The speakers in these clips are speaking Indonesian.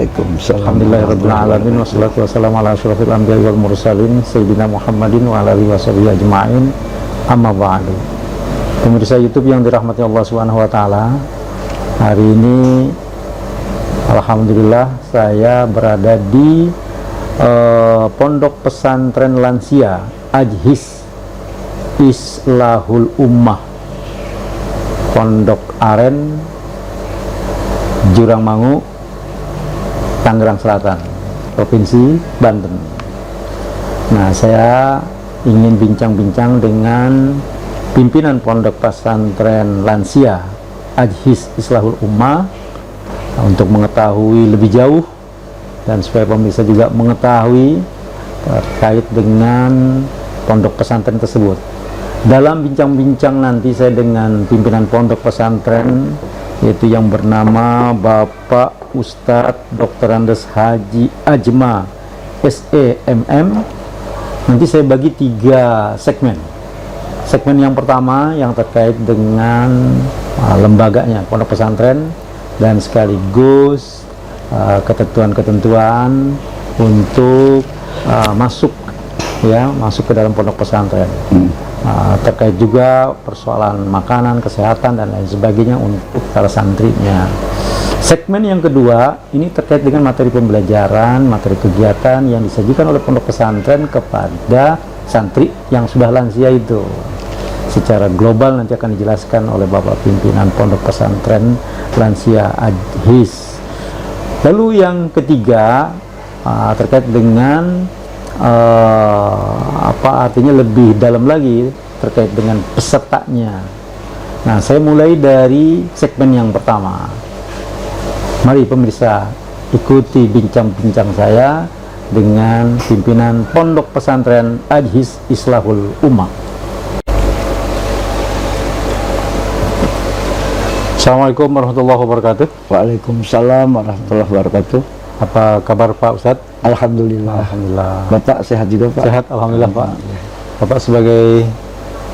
Waalaikumsalam. Alhamdulillahirabbil alamin wassalatu wassalamu ala asyrofil anbiya'i wal mursalin sayyidina Muhammadin wa ala alihi washabihi ajma'in. Amma ba'du. Pemirsa YouTube yang dirahmati Allah Subhanahu wa taala, hari ini alhamdulillah saya berada di Pondok Pesantren Lansia Ajhis Islahul Ummah, Pondok Aren, Jurangmangu, Tangerang Selatan, Provinsi Banten. Nah, saya ingin bincang-bincang dengan pimpinan Pondok Pesantren Lansia Ajhis Islahul Ummah untuk mengetahui lebih jauh dan supaya pemirsa juga mengetahui terkait dengan pondok pesantren tersebut. Dalam bincang-bincang nanti saya dengan pimpinan pondok pesantren, yaitu yang bernama Bapak Ustadz Dr. Andes Haji Ajma SEMM. Nanti saya bagi 3 segmen. Segmen yang pertama yang terkait dengan lembaganya pondok pesantren dan sekaligus ketentuan-ketentuan untuk masuk ke dalam pondok pesantren. Terkait juga persoalan makanan, kesehatan dan lain sebagainya untuk para santrinya. Segmen yang kedua ini terkait dengan materi pembelajaran, materi kegiatan yang disajikan oleh pondok pesantren kepada santri yang sudah lansia itu. Secara global nanti akan dijelaskan oleh Bapak pimpinan pondok pesantren Lansia Ajhis. Lalu yang ketiga terkait dengan apa artinya lebih dalam lagi terkait dengan pesertanya. Nah, saya mulai dari segmen yang pertama. Mari pemirsa ikuti bincang-bincang saya dengan pimpinan Pondok Pesantren Ajhis Islahul Ummah. Assalamualaikum warahmatullahi wabarakatuh. Waalaikumsalam warahmatullahi wabarakatuh. Apa kabar Pak Ustadz? Alhamdulillah. Alhamdulillah. Bapak sehat juga Pak? Sehat, alhamdulillah Pak. Bapak sebagai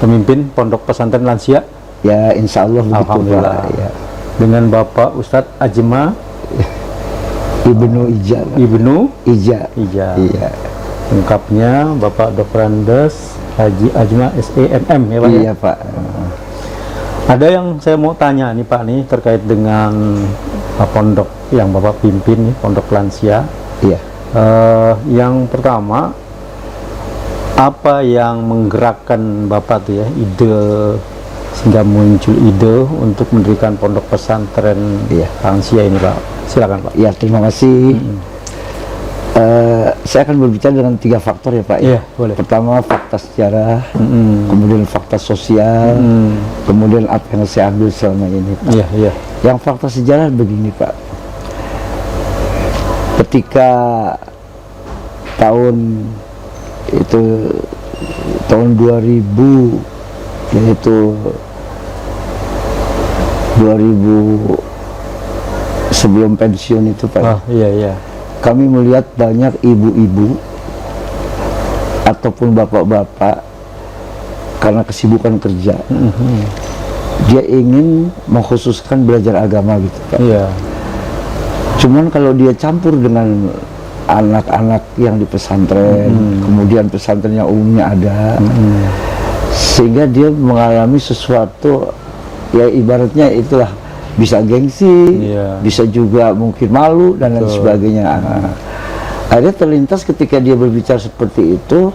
pemimpin Pondok Pesantren Lansia? Ya, insya Allah begitu alhamdulillah. Pak. Ya. Dengan Bapak Ustadz Ajma Ibnu Ija. Ibnu Ija. Ija. Iya. Lengkapnya Bapak Dr. Andes Haji Ajma SEMM ya Pak? Iya Pak. Ada yang saya mau tanya nih Pak nih terkait dengan pondok yang Bapak pimpin nih, Pondok Lansia. Iya. Yang pertama, apa yang menggerakkan Bapak tuh ya ide sehingga muncul ide untuk mendirikan Pondok Pesantren Lansia ini Pak? Silakan Pak. Ya, terima kasih. Saya akan berbicara dengan 3 faktor ya Pak. Iya, boleh. Pertama fakta sejarah, kemudian fakta sosial, kemudian apa yang saya ambil selama ini Pak. Iya, iya. Yang fakta sejarah begini Pak. Ketika tahun 2000, yaitu 2000 sebelum pensiun itu Pak. Oh, iya, iya. Kami melihat banyak ibu-ibu ataupun bapak-bapak karena kesibukan kerja, dia ingin mengkhususkan belajar agama gitu Pak. Iya. Cuman kalau dia campur dengan anak-anak yang di pesantren, kemudian pesantren yang umumnya ada, sehingga dia mengalami sesuatu ya ibaratnya itulah, bisa gengsi, bisa juga mungkin malu dan lain sebagainya. Akhirnya terlintas ketika dia berbicara seperti itu,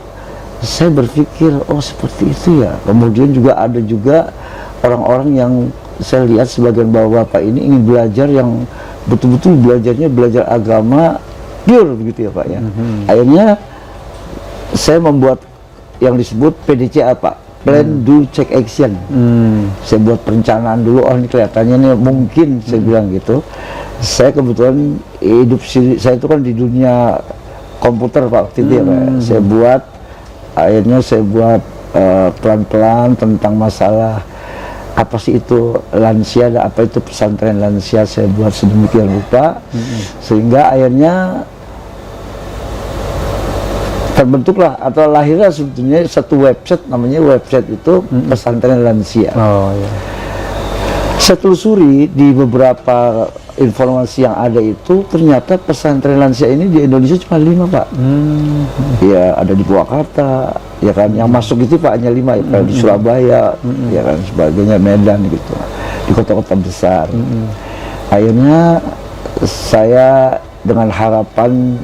saya berpikir, oh seperti itu ya. Kemudian juga ada juga orang-orang yang saya lihat sebagian bapak-bapak ini ingin belajar yang betul-betul belajar agama pure begitu ya Pak ya. Akhirnya saya membuat yang disebut PDC apa? Plan, do, check, action. Saya buat perencanaan dulu, oh ini kelihatannya nih mungkin, saya bilang gitu. Saya kebetulan hidup, saya itu kan di dunia komputer Pak waktu itu ya Pak. Akhirnya saya buat pelan-pelan tentang masalah apa sih itu lansia dan apa itu pesantren lansia, saya buat sedemikian rupa sehingga akhirnya terbentuklah atau lahirlah sebetulnya satu website, namanya website itu Pesantren Lansia. Oh, iya. Saya telusuri di beberapa informasi yang ada itu ternyata pesantren lansia ini di Indonesia cuma 5 Pak. Ya ada di Purwakarta, ya kan, yang masuk itu Pak hanya 5 ya, kayak di Surabaya, ya kan, sebagainya, Medan gitu, di kota-kota besar. Akhirnya saya dengan harapan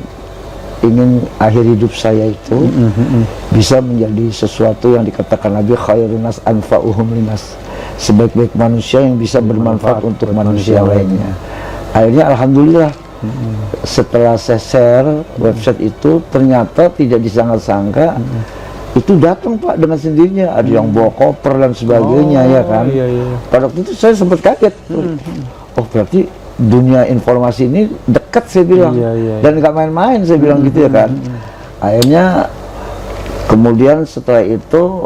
ingin akhir hidup saya itu bisa menjadi sesuatu yang dikatakan Nabi, khairun nas anfa'uhum linnas, sebaik-baik manusia yang bisa bermanfaat untuk manusia lainnya. Akhirnya alhamdulillah setelah saya share website itu, ternyata tidak disangka-sangka itu datang Pak dengan sendirinya, ada yang bawa koper dan sebagainya, ya kan. Pada waktu itu saya sempat kaget, oh berarti dunia informasi ini dekat, saya bilang, dan nggak main-main, saya bilang gitu, ya kan. Akhirnya kemudian setelah itu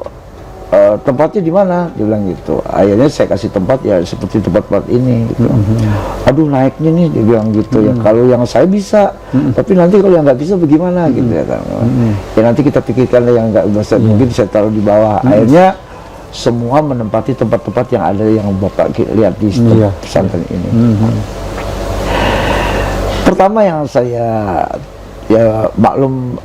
tempatnya di mana, dia bilang gitu. Akhirnya saya kasih tempat ya seperti tempat-tempat ini gitu. Aduh naiknya nih, dia bilang gitu, ya kalau yang saya bisa, tapi nanti kalau yang nggak bisa bagaimana gitu, ya kan. Ya nanti kita pikirkan yang nggak bisa, mungkin saya taruh di bawah. Akhirnya semua menempati tempat-tempat yang ada yang Bapak lihat di pesantren ini. Pertama yang saya ya maklum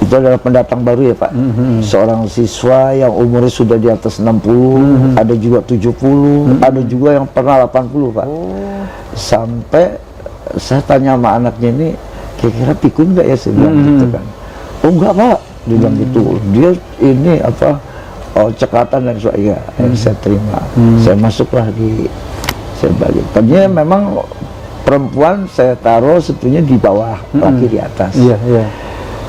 itu adalah pendatang baru ya Pak. Seorang siswa yang umurnya sudah di atas 60, ada juga 70, ada juga yang pernah 80 Pak. Sampai saya tanya sama anaknya ini, kira-kira pikun nggak ya, saya bilang gitu kan. Oh enggak Pak, dia bilang gitu. Dia ini apa, cekatan dan sebagainya. Saya terima, saya masuklah di, saya bagi. Tadinya memang perempuan saya taruh sebetulnya di bawah, laki di atas.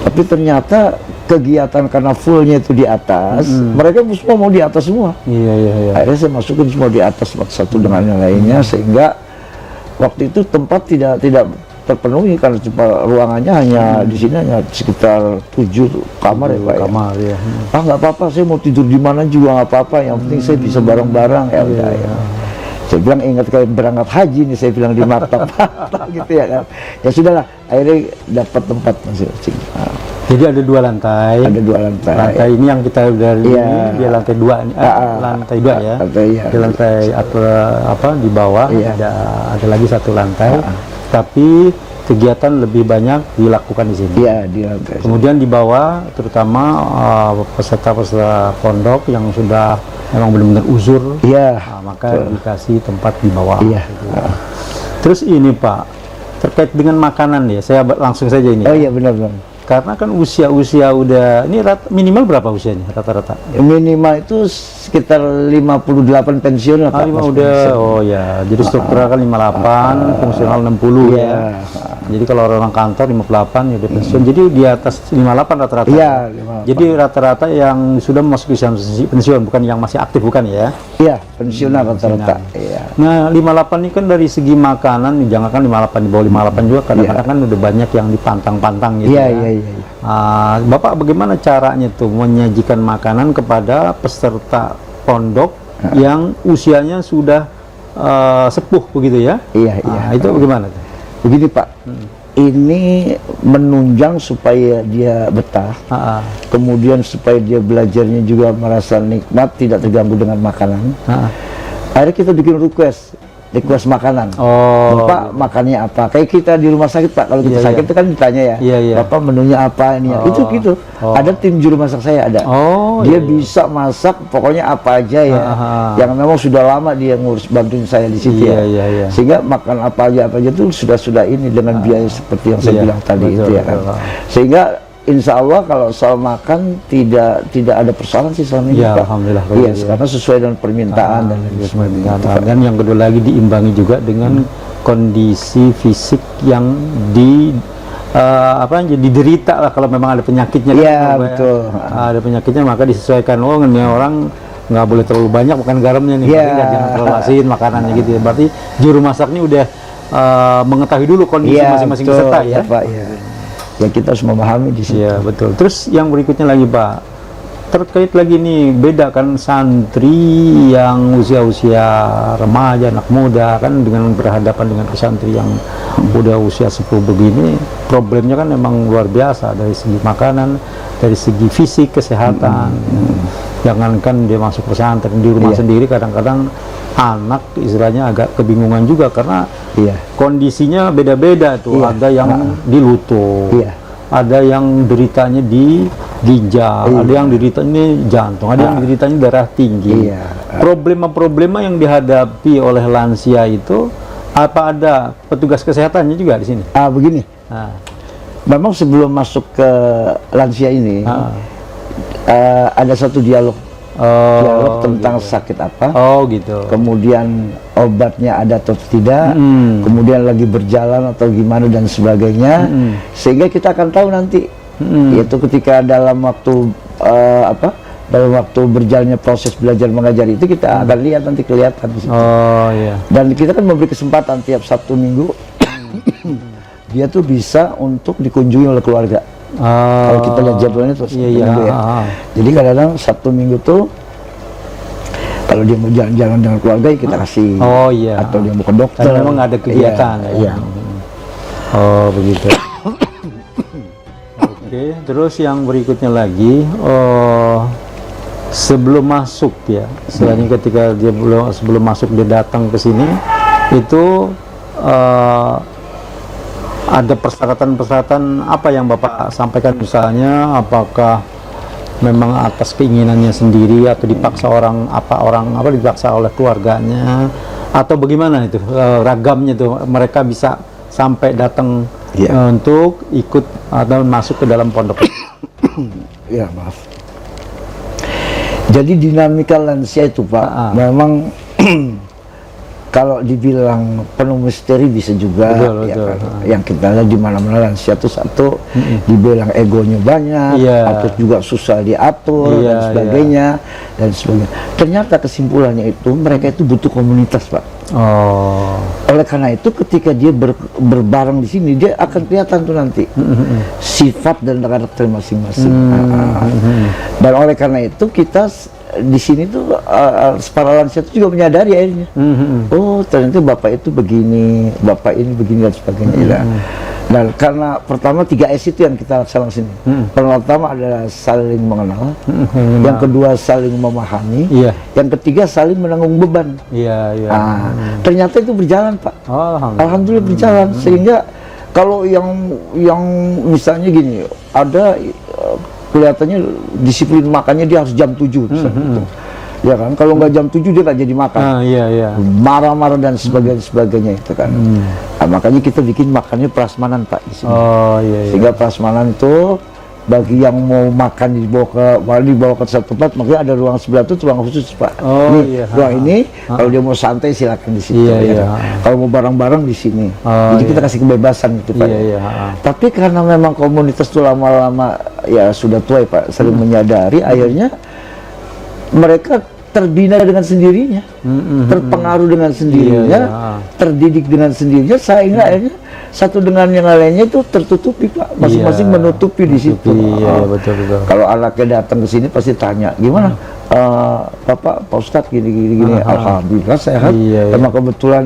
Tapi ternyata kegiatan karena fullnya itu di atas, mereka semua mau di atas semua. Akhirnya saya masukin semua di atas satu dengan yang lainnya, sehingga waktu itu tempat tidak terpenuhi karena ruangannya hanya di sini hanya sekitar 7 kamar ya Pak. Ah nggak apa-apa, saya mau tidur di mana juga nggak apa-apa, yang penting saya bisa bareng-bareng, ya udah ya. Saya bilang ingat kayak berangkat haji nih, saya bilang di maktab gitu ya kan. Ya sudahlah, akhirnya dapat tempat masing-masing. Jadi ada 2 lantai. Ada 2 lantai. Lantai ini yang kita dari di lantai 2 ini, lantai 2 ya. Di lantai apa di bawah ada lagi 1 lantai. Tapi kegiatan lebih banyak dilakukan di sini. Di lantai. Kemudian di bawah, terutama peserta-peserta pondok yang sudah memang benar-benar uzur, maka dikasih tempat di bawah. Gitu. Terus ini Pak, terkait dengan makanan ya, saya langsung saja ini. Oh iya benar-benar. Karena kan usia-usia udah, ini minimal berapa usianya rata-rata? Minimal itu sekitar 58 pensiun lah Pak. Udah, oh ya, jadi struktural kan 58, fungsional 60 ya. Jadi kalau orang kantor 58 ya udah pensiun, jadi di atas 58 rata-rata. Jadi rata-rata yang sudah masuk usia pensiun, bukan yang masih aktif, bukan ya? Iya, pensiunan rata-rata. Nah 58 ini kan dari segi makanan, jangan kan 58, di bawah 58 juga kadang-kadang kan udah banyak yang dipantang-pantang gitu. Bapak bagaimana caranya tuh menyajikan makanan kepada peserta pondok yang usianya sudah sepuh begitu ya? Itu bagaimana tuh? Begini Pak, ini menunjang supaya dia betah, kemudian supaya dia belajarnya juga merasa nikmat, tidak terganggu dengan makanan. Akhirnya kita bikin request makanan. Bapak makannya apa? Kayak kita di rumah sakit Pak, kalau kita sakit itu kan ditanya ya, Bapak menunya apa ini? Itu gitu. Ada tim juru masak saya ada. Dia bisa masak pokoknya apa aja ya. Yang memang sudah lama dia ngurus, bantuin saya di situ ya. Sehingga makan apa aja itu sudah ini dengan biaya seperti yang saya bilang tadi itu ya kan. Sehingga insya Allah kalau soal makan tidak ada persoalan sih selama ini. Alhamdulillah. Karena sesuai dengan permintaan dan sebagainya. Dan yang kedua lagi diimbangi juga dengan kondisi fisik yang diderita lah, kalau memang ada penyakitnya. Betul. Ada penyakitnya maka disesuaikan. Ini orang nggak boleh terlalu banyak makan garamnya nih, jangan terlalu asin makanannya gitu ya. Berarti juru masak ini udah mengetahui dulu kondisi masing-masing peserta ya. Ya kita harus memahami di situ. Betul. Terus yang berikutnya lagi Pak, terkait lagi nih, beda kan santri yang usia-usia remaja, anak muda kan dengan berhadapan dengan santri yang udah usia sepuh begini, problemnya kan memang luar biasa dari segi makanan, dari segi fisik, kesehatan. Jangankan dia masuk pesantren, di rumah sendiri kadang-kadang anak istilahnya agak kebingungan juga karena Iya. kondisinya beda-beda tuh. Iya. Ada yang di lutut, Iya. ada yang deritanya di ginjal, Iya. ada yang deritanya jantung, ada yang deritanya darah tinggi. Iya. Problema-problema yang dihadapi oleh lansia itu, apa ada petugas kesehatannya juga di sini? Begini, Nah, memang sebelum masuk ke lansia ini ada satu dialog tentang gitu. sakit apa, Oh gitu. kemudian obatnya ada atau tidak, kemudian lagi berjalan atau gimana dan sebagainya, sehingga kita akan tahu nanti, yaitu ketika dalam waktu dalam waktu berjalannya proses belajar mengajar itu kita akan lihat nanti kelihatan di situ. Oh iya. Dan kita kan memberi kesempatan tiap Sabtu Minggu dia tuh bisa untuk dikunjungi oleh keluarga. Kalau kita lihat jadwalnya tuh Sabtu Minggu ya. Jadi kadang-kadang Sabtu Minggu tuh kalau dia mau jalan-jalan dengan keluarga ya kita kasih. Oh iya. Atau dia mau ke dokter. Karena memang ada kegiatan. Iya. Oh begitu. Oke, terus yang berikutnya lagi, sebelum masuk ya, selain ketika dia sebelum masuk dia datang ke sini, itu ada persyaratan-persyaratan apa yang Bapak sampaikan, misalnya apakah memang atas keinginannya sendiri atau dipaksa orang dipaksa oleh keluarganya atau bagaimana itu ragamnya tuh mereka bisa sampai datang untuk ikut atau masuk ke dalam pondok. Ya maaf. Jadi dinamika lansia itu Pak, memang kalau dibilang penuh misteri bisa juga. Betul, ya betul. Kan? Yang kita lihat di mana-mana lansia itu satu dibilang egonya banyak, atau juga susah diatur dan sebagainya dan sebagainya. Ternyata kesimpulannya itu mereka itu butuh komunitas Pak. Oh. Oleh karena itu ketika dia berbareng di sini dia akan kelihatan tuh nanti sifat dan karakter masing-masing. Dan oleh karena itu kita di sini tuh para lansia itu juga menyadari akhirnya, oh ternyata bapak itu begini, bapak ini begini dan sebagainya. Dan karena pertama 3S itu yang kita laksanakan sini. Pertama adalah saling mengenal, yang kedua saling memahami, yang ketiga saling menanggung beban. Ternyata itu berjalan Pak. Alhamdulillah berjalan, sehingga kalau yang misalnya gini, ada kelihatannya disiplin makannya dia harus jam 7 gitu. Ya kan, kalau nggak jam 7 dia nggak jadi makan. Marah-marah dan sebagainya itu kan. Makanya kita bikin makannya prasmanan Pak di sini. Sehingga prasmanan itu bagi yang mau makan dibawa ke satu tempat, makanya ada ruang sebelah itu ruang khusus Pak. Ruang ini kalau dia mau santai silakan di situ. Kalau mau bareng-bareng di sini. Jadi kita kasih kebebasan gitu Pak. Tapi karena memang komunitas itu lama-lama ya sudah tua ya Pak, sering menyadari, akhirnya mereka terbina dengan sendirinya, terpengaruh dengan sendirinya, terdidik dengan sendirinya, sehingga akhirnya satu dengan yang lainnya itu tertutupi Pak, masing-masing menutupi di situ. Betul. Kalau anaknya datang ke sini pasti tanya, gimana Pak Ustadz gini, alhamdulillah sehat. Karena kebetulan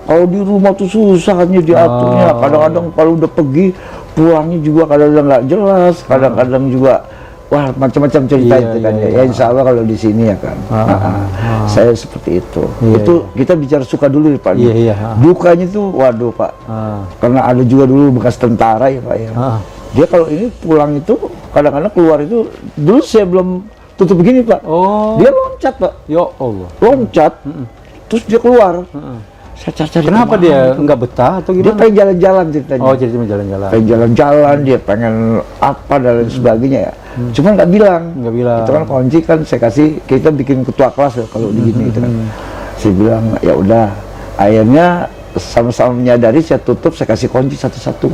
kalau di rumah tuh susah hanya diaturnya, kadang-kadang kalau udah pergi pulangnya juga kadang-kadang nggak jelas, kadang-kadang juga wah macam-macam cerita itu kan ya. Insya Allah kalau di sini ya kan. Saya seperti itu. Itu kita bicara suka dulu ya Pak. Dukanya tuh waduh Pak. Karena ada juga dulu bekas tentara ya Pak ya. Dia kalau ini pulang itu kadang-kadang keluar itu dulu saya belum tutup begini Pak. Dia loncat Pak. Ya Allah. Loncat. Terus dia keluar. Saya cari kenapa dia nggak betah atau gimana? Dia pengen jalan-jalan ceritanya. Jadi jalan-jalan. Pengen jalan-jalan, dia pengen apa dan lain sebagainya ya. Cuma nggak bilang. Itu kan kunci kan saya kasih, kita bikin ketua kelas ya, kalau begini itu kan. Saya bilang ya udah. Akhirnya sama-sama menyadari, saya tutup, saya kasih kunci satu-satu.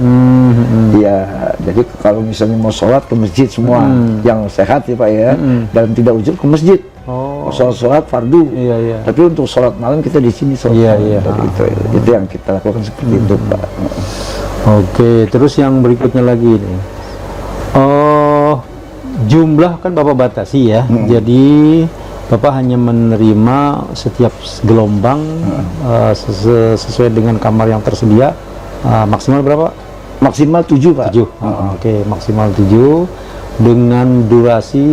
Ya, jadi kalau misalnya mau sholat ke masjid semua yang sehat ya Pak ya, dan tidak uzur ke masjid. Sholat fardu. Tapi untuk sholat malam kita di sini sholat. Itu yang kita lakukan seperti itu Pak. Oke, terus yang berikutnya lagi nih. Jumlah kan Bapak batasi ya. Jadi Bapak hanya menerima setiap gelombang sesuai dengan kamar yang tersedia. Maksimal berapa? Maksimal 7 Pak. 7. Oke, maksimal 7 dengan durasi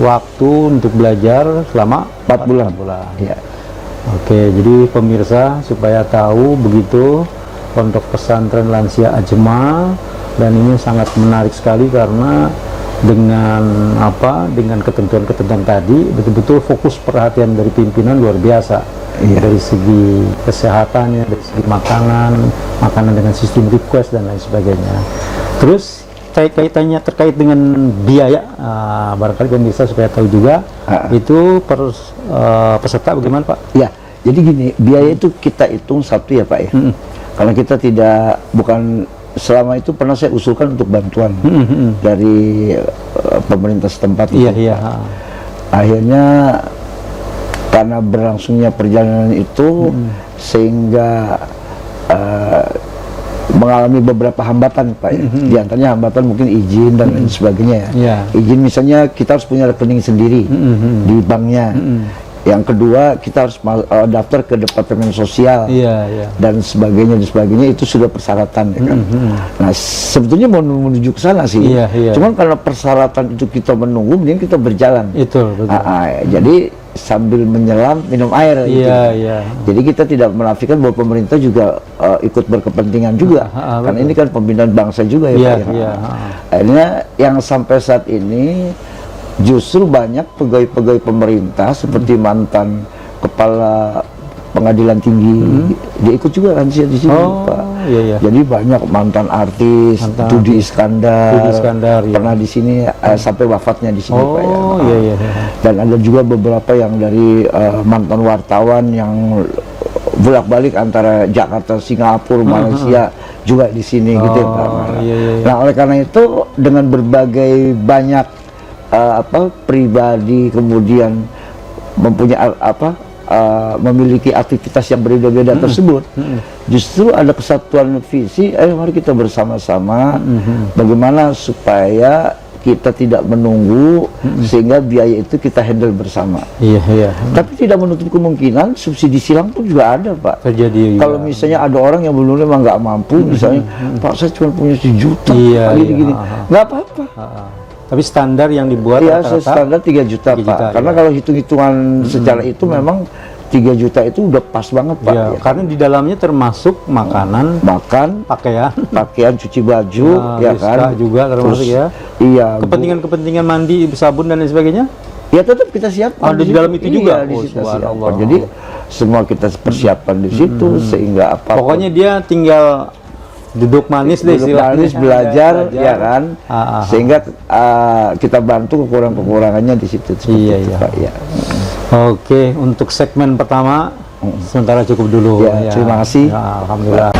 waktu untuk belajar selama 4 bulan. Ya. Oke, jadi pemirsa supaya tahu begitu Pondok Pesantren Lansia Ajma, dan ini sangat menarik sekali karena dengan dengan ketentuan-ketentuan tadi betul-betul fokus perhatian dari pimpinan luar biasa. Dari segi kesehatannya, dari segi makanan dengan sistem request dan lain sebagainya. Terus kaitannya terkait dengan biaya, barangkali pemirsa supaya tahu juga itu peserta bagaimana Pak? Ya, jadi gini, biaya itu kita hitung satu ya Pak ya. Karena kita bukan selama itu pernah saya usulkan untuk bantuan dari pemerintah setempat. Akhirnya karena berlangsungnya perjalanan itu sehingga mengalami beberapa hambatan Pak ya. Di antaranya hambatan mungkin izin dan lain sebagainya ya. Izin misalnya kita harus punya rekening sendiri di banknya. Yang kedua kita harus daftar ke Departemen Sosial dan sebagainya itu sudah persyaratan ya kan. Nah sebetulnya mau menuju ke sana sih. Cuman karena persyaratan itu kita menunggu, mending kita berjalan. Betul. Jadi sambil menyelam minum air gitu. Jadi kita tidak menafikan bahwa pemerintah juga ikut berkepentingan juga. Karena ini kan pembinaan bangsa juga ya Pak. Akhirnya yang sampai saat ini justru banyak pegawai-pegawai pemerintah seperti mantan kepala pengadilan tinggi dia ikut juga lansia di sini Pak. Jadi banyak mantan artis, Tudi Iskandar, pernah di sini sampai wafatnya di sini Pak ya. Dan ada juga beberapa yang dari mantan wartawan yang bolak-balik antara Jakarta, Singapura, Malaysia juga di sini gitu ya Pak. Nah oleh karena itu dengan berbagai banyak pribadi kemudian mempunyai memiliki aktivitas yang berbeda-beda tersebut, justru ada kesatuan visi. Ayo mari kita bersama-sama bagaimana supaya kita tidak menunggu sehingga biaya itu kita handle bersama. Tapi tidak menutup kemungkinan subsidi silang pun juga ada Pak. Terjadi. Kalau misalnya ada orang yang belum memang nggak mampu, misalnya Pak saya cuma punya 1 juta, gini-gini, nggak apa-apa. Tapi standar yang dibuat standar 3 juta Pak. Karena kalau hitung-hitungan secara itu memang 3 juta itu udah pas banget Pak. Karena di dalamnya termasuk makan, pakaian, cuci baju, kan. Juga termasuk kepentingan mandi, sabun dan lain sebagainya. Ya tetap kita siapkan. Di dalam itu juga. Jadi semua kita persiapkan di situ sehingga pokoknya dia tinggal duduk manis belajar ya kan, sehingga kita bantu kekurangannya di situ. Pak, ya. Oke, untuk segmen pertama sementara cukup dulu. Terima kasih. Alhamdulillah.